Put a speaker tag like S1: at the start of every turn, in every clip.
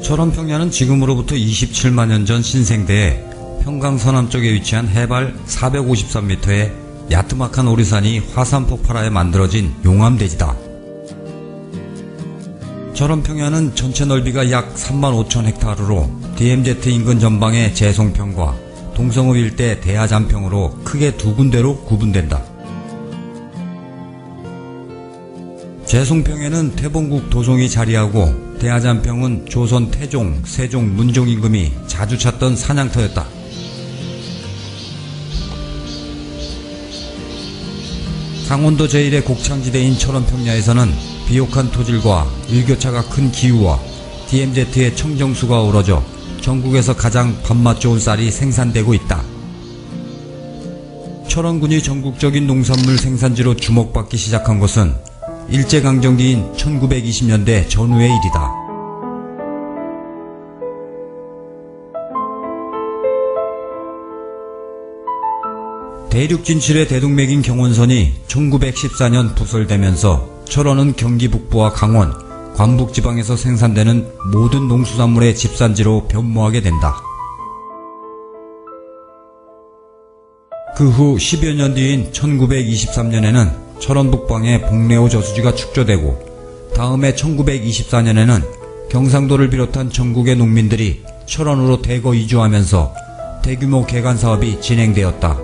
S1: 철원평야는 지금으로부터 27만 년 전 신생대에 평강 서남쪽에 위치한 해발 453m의 야트막한 오리산이 화산 폭발하에 만들어진 용암대지다. 철원평야는 전체 넓이가 약 3만 5천 헥타르로 DMZ 인근 전방의 재송평과 동성읍 일대 대하잔평으로 크게 두 군데로 구분된다. 재송평에는 태봉국 도송이 자리하고 대하잔평은 조선 태종, 세종, 문종 임금이 자주 찾던 사냥터였다. 강원도 제1의 곡창지대인 철원평야에서는 비옥한 토질과 일교차가 큰 기후와 DMZ의 청정수가 어우러져 전국에서 가장 밥맛 좋은 쌀이 생산되고 있다. 철원군이 전국적인 농산물 생산지로 주목받기 시작한 것은 일제강점기인 1920년대 전후의 일이다. 대륙 진출의 대동맥인 경원선이 1914년 부설되면서 철원은 경기 북부와 강원, 관북지방에서 생산되는 모든 농수산물의 집산지로 변모하게 된다. 그 후 10여 년 뒤인 1923년에는 철원 북방에 복례호 저수지가 축조되고 다음해 1924년에는 경상도를 비롯한 전국의 농민들이 철원으로 대거 이주하면서 대규모 개간 사업이 진행되었다.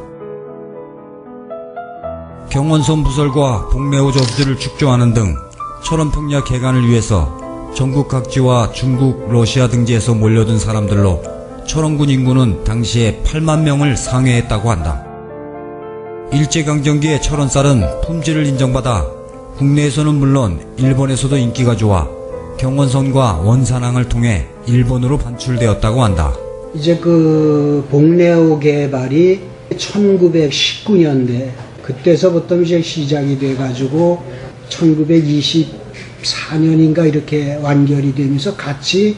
S1: 경원선 부설과 복례호 저수지를 축조하는 등 철원평야 개간을 위해서 전국 각지와 중국, 러시아 등지에서 몰려든 사람들로 철원군 인구는 당시에 8만 명을 상회했다고 한다. 일제강점기의 철원쌀은 품질을 인정받아 국내에서는 물론 일본에서도 인기가 좋아 경원선과 원산항을 통해 일본으로 반출되었다고 한다.
S2: 이제 그 복례호 개발이 1919년대 그때서부터 이제 시작이 돼가지고 1924년인가 이렇게 완결이 되면서 같이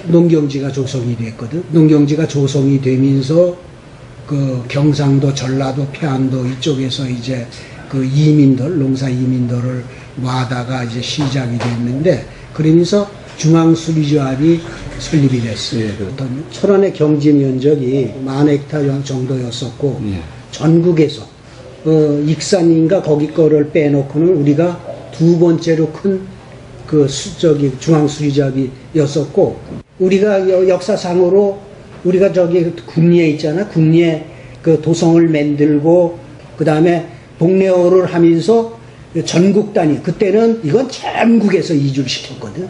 S2: 농경지가 조성이 됐거든. 농경지가 조성이 되면서 그 경상도, 전라도, 평안도 이쪽에서 이제 그 이민들, 농사 이민들을 모아다가 이제 시작이 됐는데 그러면서 중앙수리조합이 설립이 됐어요. 철원의 경지 면적이 10,000헥타르 정도였었고 전국에서 익산인가 거기 거를 빼놓고는 우리가 두 번째로 큰 그 중앙수리조합이었었고 우리가 역사상으로 우리가 저기 국리에 있잖아. 국리에 그 도성을 만들고 그 다음에 복례호를 하면서 전국 단위 그때는 이건 전국에서 이주를 시켰거든.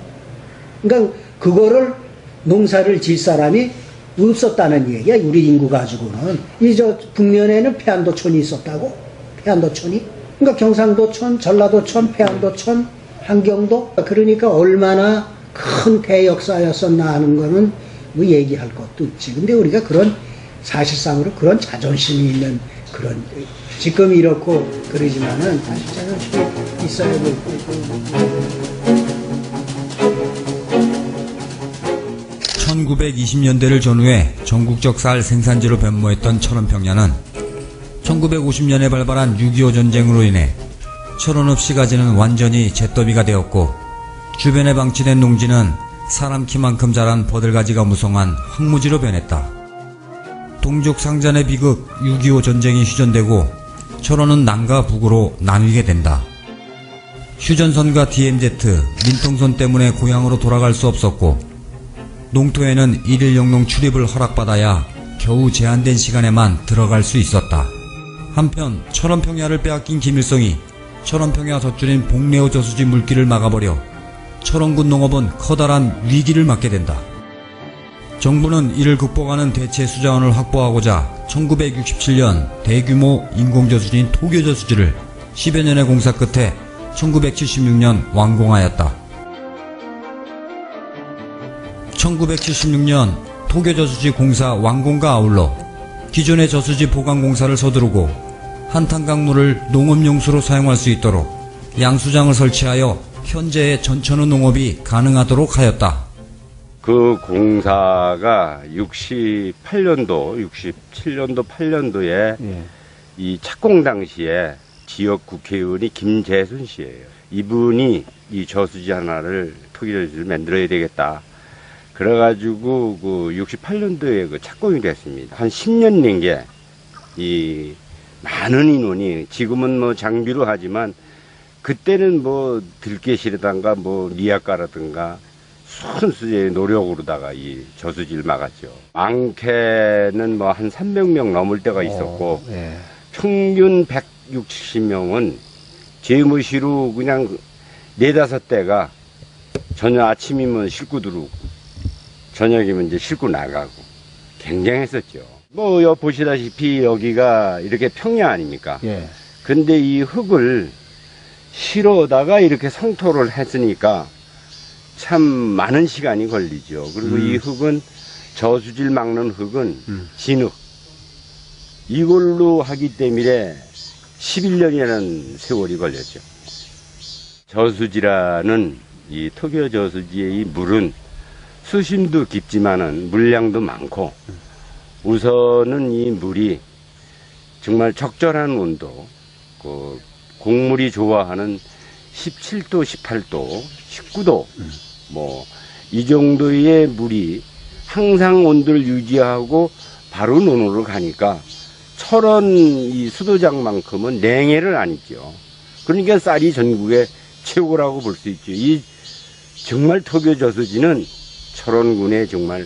S2: 그러니까 그거를 농사를 질 사람이 없었다는 얘기야. 우리 인구 가지고는. 저 북면에는 폐안도촌이 있었다고. 폐안도촌이. 그러니까 경상도촌, 전라도촌, 폐안도촌, 한경도. 그러니까 얼마나 큰 대역사였었나 하는 거는 뭐 얘기할 것도 없지. 근데 우리가 그런 사실상으로 그런 자존심이 있는 그런 지금 이렇고 그러지만은 사실 자존심이 있어야 되고.
S1: 1920년대를 전후해 전국적 쌀 생산지로 변모했던 철원평야는 1950년에 발발한 6.25 전쟁으로 인해 철원읍 시가지는 완전히 잿더미가 되었고 주변에 방치된 농지는 사람 키만큼 자란 버들가지가 무성한 황무지로 변했다. 동족 상잔의 비극 6.25 전쟁이 휴전되고 철원은 남과 북으로 나뉘게 된다. 휴전선과 DMZ, 민통선 때문에 고향으로 돌아갈 수 없었고 농토에는 일일 영농 출입을 허락받아야 겨우 제한된 시간에만 들어갈 수 있었다. 한편 철원평야를 빼앗긴 김일성이 철원평야 젖줄인 복례호 저수지 물길을 막아버려 철원군 농업은 커다란 위기를 맞게 된다. 정부는 이를 극복하는 대체 수자원을 확보하고자 1967년 대규모 인공저수지인 토교저수지를 10여 년의 공사 끝에 1976년 완공하였다. 1976년 토교저수지 공사 완공과 아울러 기존의 저수지 보강공사를 서두르고 한탄강물을 농업용수로 사용할 수 있도록 양수장을 설치하여 현재의 전천후 농업이 가능하도록 하였다.
S3: 그 공사가 68년도, 67년도, 8년도에 이 착공 당시에 지역 국회의원이 김재순 씨예요. 이분이 이 저수지 하나를 토기저수지를 만들어야 되겠다. 그래가지고 그 68년도에 그 착공이 됐습니다. 한 10년 낸 게 이 많은 인원이 지금은 뭐 장비로 하지만 그때는 뭐 들깨실이라든가 뭐 리아카라든가 순수의 노력으로다가 이 저수지를 막았죠. 많게는 뭐 한 300명 넘을 때가 있었고
S2: 예.
S3: 평균 160명은 재무시로 그냥 4-5대가 저녁 아침이면 싣고 들어오고 저녁이면 이제 싣고 나가고 굉장했었죠. 뭐 보시다시피 여기가 이렇게 평야 아닙니까?
S2: 예.
S3: 근데 이 흙을 실어다가 이렇게 성토를 했으니까 참 많은 시간이 걸리죠. 그리고 이 흙은 저수지를 막는 흙은 진흙. 이걸로 하기 때문에 11년이라는 세월이 걸렸죠. 저수지라는 이 토교 저수지의 이 물은 수심도 깊지만은 물량도 많고 우선은 이 물이 정말 적절한 온도, 그 곡물이 좋아하는 17도, 18도, 19도, 뭐 이 정도의 물이 항상 온도를 유지하고 바로 논으로 가니까 철원 이 수도장만큼은 냉해를 안 있죠. 그러니까 쌀이 전국의 최고라고 볼 수 있죠. 이 정말 토교 저수지는 철원군의 정말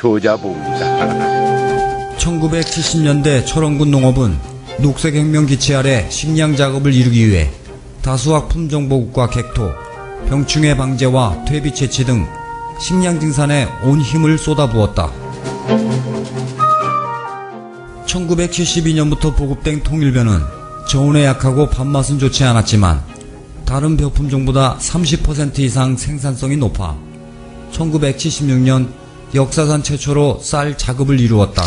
S3: 효자보입니다.
S1: 1970년대 철원군 농업은 녹색혁명 기치 아래 식량 작업을 이루기 위해 다수학 품종보급과 객토, 병충해 방제와 퇴비 채취 등 식량 증산에 온 힘을 쏟아부었다. 1972년부터 보급된 통일벼는 저온에 약하고 밥맛은 좋지 않았지만 다른 벼 품종보다 30% 이상 생산성이 높아 1976년 역사상 최초로 쌀 작업을 이루었다.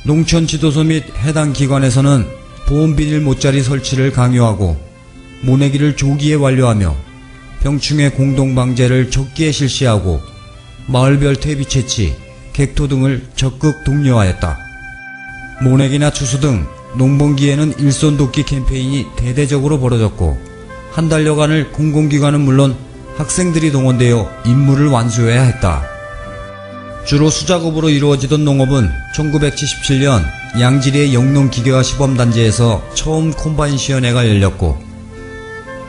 S1: 농촌 지도서 및 해당 기관에서는 보온 비닐 못자리 설치를 강요하고 모내기를 조기에 완료하며 병충해 공동 방제를 적기에 실시하고 마을별 퇴비 채취, 객토 등을 적극 독려하였다. 모내기나 추수 등 농번기에는 일손 돕기 캠페인이 대대적으로 벌어졌고 한 달여간을 공공기관은 물론 학생들이 동원되어 임무를 완수해야 했다. 주로 수작업으로 이루어지던 농업은 1977년 양지리의 영농기계화 시범단지에서 처음 콤바인 시연회가 열렸고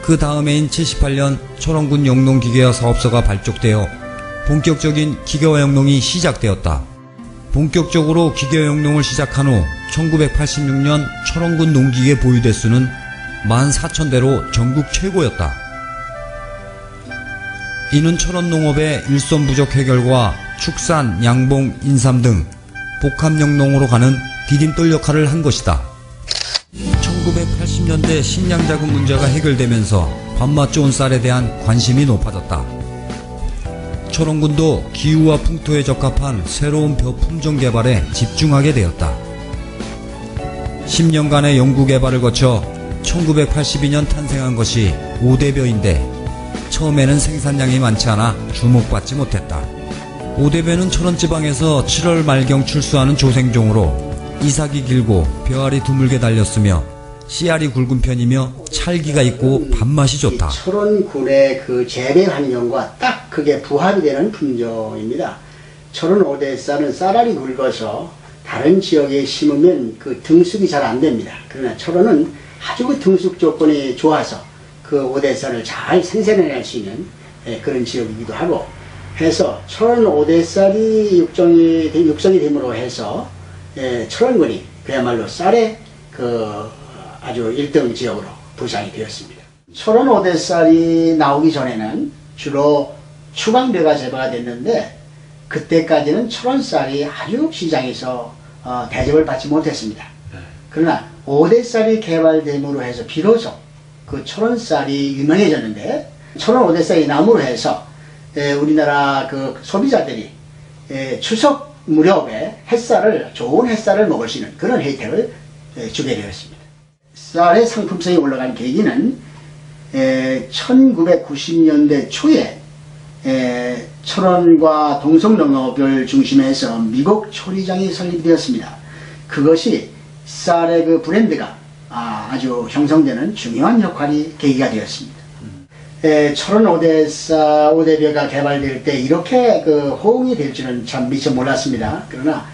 S1: 그 다음해인 78년 철원군 영농기계화 사업소가 발족되어 본격적인 기계화 영농이 시작되었다. 본격적으로 기계화 영농을 시작한 후 1986년 철원군 농기계 보유 대수는 14,000대로 전국 최고였다. 이는 철원 농업의 일손 부족 해결과 축산, 양봉, 인삼 등 복합영농으로 가는 디딤돌 역할을 한 것이다. 1980년대 식량 자금 문제가 해결되면서 밥맛 좋은 쌀에 대한 관심이 높아졌다. 철원군도 기후와 풍토에 적합한 새로운 벼 품종 개발에 집중하게 되었다. 10년간의 연구 개발을 거쳐 1982년 탄생한 것이 5대벼인데 처음에는 생산량이 많지 않아 주목받지 못했다. 5대벼는 철원지방에서 7월 말경 출수하는 조생종으로 이삭이 길고 벼알이 드물게 달렸으며 씨알이 굵은 편이며 찰기가 있고 밥맛이 좋다.
S2: 철원군의 그 재배 환경과 딱 그게 부합이 되는 품종입니다. 철원 5대쌀은 쌀알이 굵어서 다른 지역에 심으면 그 등숙이 잘 안 됩니다. 그러나 철원은 아주 그 등숙 조건이 좋아서 그 5대쌀을 잘 생산해낼 수 있는 그런 지역이기도 하고 해서 철원 5대쌀이 육성이 됨으로 해서 철원군이 그야말로 쌀의 그 아주 1등 지역으로 부상이 되었습니다. 철원 5대쌀이 나오기 전에는 주로 추방벼가 재배가 됐는데 그때까지는 철원쌀이 아주 시장에서 대접을 받지 못했습니다. 그러나 5대쌀이 개발됨으로 해서 비로소 그 철원쌀이 유명해졌는데 철원 5대쌀이 나옴으로 해서 우리나라 그 소비자들이 추석 무렵에 좋은 햇살을 먹을 수 있는 그런 혜택을 주게 되었습니다. 쌀의 상품성이 올라간 계기는 1990년대 초에 철원과 동성농업을 중심해서 미국 초리장이 설립되었습니다. 그것이 쌀의 그 브랜드가 아주 형성되는 중요한 역할이 계기가 되었습니다. 철원 오대벼가 개발될 때 이렇게 그 호응이 될 줄은 참 미처 몰랐습니다. 그러나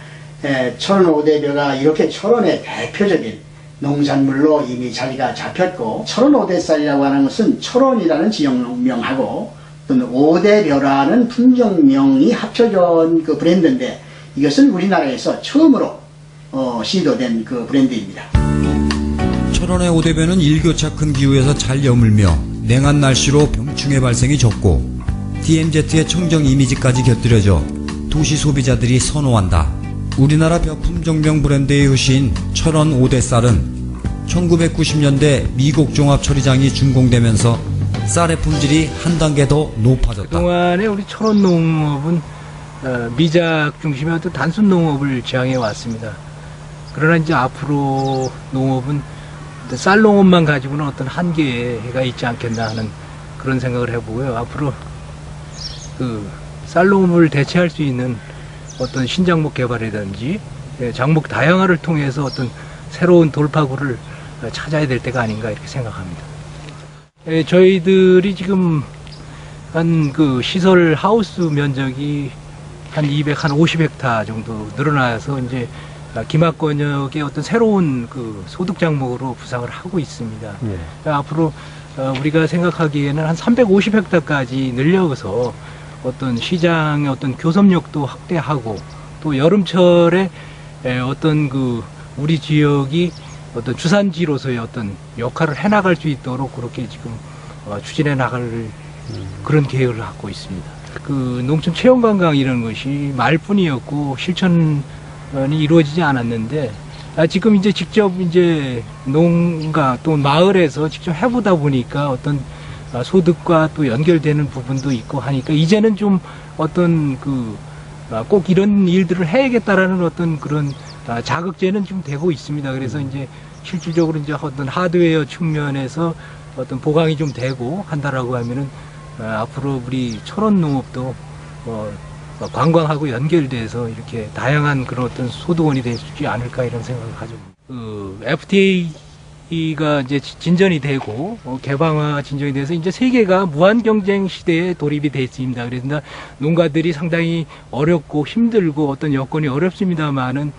S2: 철원 오대벼가 이렇게 철원의 대표적인 농산물로 이미 자리가 잡혔고, 철원 오대쌀이라고 하는 것은 철원이라는 지역명하고 또는 오대벼라는 품종명이 합쳐진 그 브랜드인데, 이것은 우리나라에서 처음으로 시도된 그 브랜드입니다.
S1: 철원의 오대벼는 일교차 큰 기후에서 잘 여물며 냉한 날씨로 병충해 발생이 적고 DMZ의 청정 이미지까지 곁들여져 도시 소비자들이 선호한다. 우리나라 벼 품종명 브랜드의 효시인 철원 오대쌀은 1990년대 미국 종합처리장이 준공되면서 쌀의 품질이 한 단계 더 높아졌다.
S4: 그동안에 우리 철원 농업은 미작 중심의 어떤 단순 농업을 지향해 왔습니다. 그러나 이제 앞으로 농업은 쌀 농업만 가지고는 어떤 한계가 있지 않겠나 하는 그런 생각을 해보고요. 앞으로 그 쌀 농업을 대체할 수 있는 어떤 신작목 개발이라든지 작목 다양화를 통해서 어떤 새로운 돌파구를 찾아야 될 때가 아닌가 이렇게 생각합니다. 저희들이 지금 한 그 시설 하우스 면적이 한 250헥타 정도 늘어나서 이제 기막권역의 어떤 새로운 그 소득 작목으로 부상을 하고 있습니다. 그러니까 앞으로 우리가 생각하기에는 한 350헥타까지 늘려서 어떤 시장의 어떤 교섭력도 확대하고 또 여름철에 어떤 그 우리 지역이 어떤 주산지로서의 어떤 역할을 해나갈 수 있도록 그렇게 지금 추진해 나갈 그런 계획을 갖고 있습니다. 그 농촌 체험관광 이런 것이 말뿐이었고 실천이 이루어지지 않았는데 지금 이제 직접 이제 농가 또 마을에서 직접 해보다 보니까 어떤 소득과 또 연결되는 부분도 있고 하니까 이제는 좀 어떤 그 꼭 이런 일들을 해야겠다라는 어떤 그런 자극제는 좀 되고 있습니다. 그래서 이제 실질적으로 이제 어떤 하드웨어 측면에서 어떤 보강이 좀 되고 한다라고 하면은 앞으로 우리 철원 농업도 관광하고 연결돼서 이렇게 다양한 그런 어떤 소득원이 되지 않을까 이런 생각을 가지고 FTA가 이제 진전이 되고 개방화 진전이 돼서 이제 세계가 무한 경쟁 시대에 돌입이 됐습니다. 그래서 농가들이 상당히 어렵고 힘들고 어떤 여건이 어렵습니다만은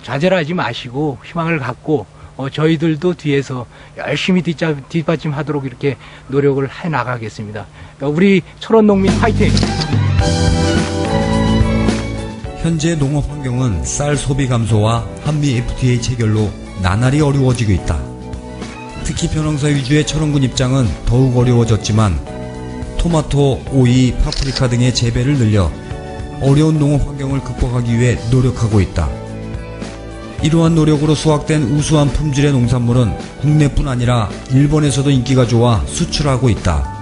S4: 좌절하지 마시고 희망을 갖고 저희들도 뒤에서 열심히 뒷받침하도록 이렇게 노력을 해 나가겠습니다. 우리 철원 농민 화이팅!
S1: 현재 농업 환경은 쌀 소비 감소와 한미 FTA 체결로 나날이 어려워지고 있다. 특히 벼농사 위주의 철원군 입장은 더욱 어려워졌지만 토마토, 오이, 파프리카 등의 재배를 늘려 어려운 농업 환경을 극복하기 위해 노력하고 있다. 이러한 노력으로 수확된 우수한 품질의 농산물은 국내뿐 아니라 일본에서도 인기가 좋아 수출하고 있다.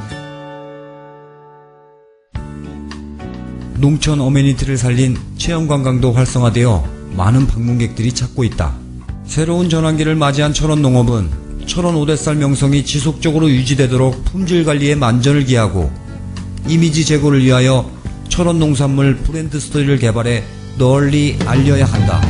S1: 농촌 어메니티를 살린 체험관광도 활성화되어 많은 방문객들이 찾고 있다. 새로운 전환기를 맞이한 철원 농업은 철원 오대쌀 명성이 지속적으로 유지되도록 품질 관리에 만전을 기하고 이미지 제고를 위하여 철원 농산물 브랜드 스토리를 개발해 널리 알려야 한다.